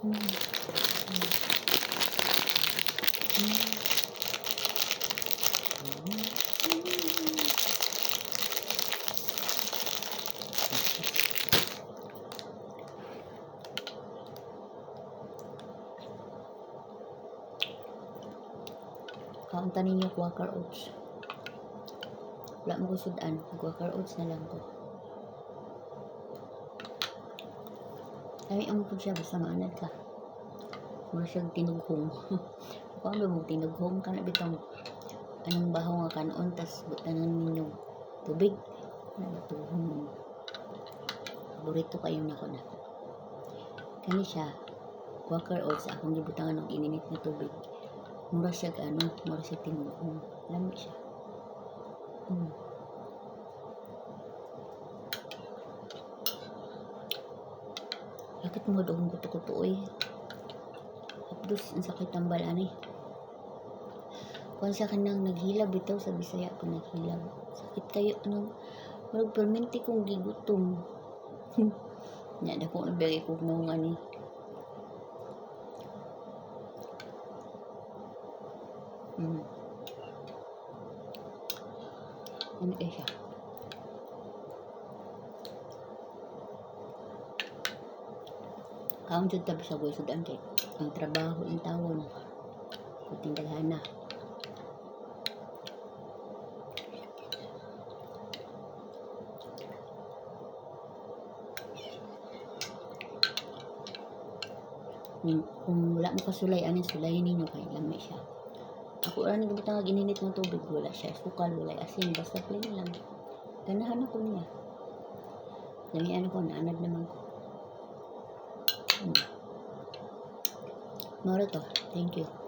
Mm. Kaunta ninyo Quaker Oats. Wala mo ko sudan. Quaker Oats na lang ko. Kami ang po siya basta maanad ka. Mura siyang tinughong. Kung ano mo tinughong ka na bitang anong bahaw nga kanon tas butanan ninyo tubig. Natuhong mo. Paborito kayo na ko na. Kani siya Quaker Oats akong gibutangan ng ininit na tubig. Mura siya mura siya tinughong. Lami siya. Bakit mo doon kuto-kuto eh? Hapdos, ang sakit ang balani. Kung sa kanang naghilab bitaw sa Bisaya ko naghilab. Sakit kayo, marag perminti kong gigutom. Nya da ko nabigay ko nung ani. Ano eh siya? Kaon jud tabi sa buhay sudan kay ang trabaho in tawon kuting dalhana. Kung wala mo kasulay anin sulayin ninyo kay lamay siya. Ako ra nagibutang og ininit ng tubig wala siya sukal wala asin basta plain lang. Ganahan ako niya. Damihan ko naanad naman ko. Moro to. Thank you.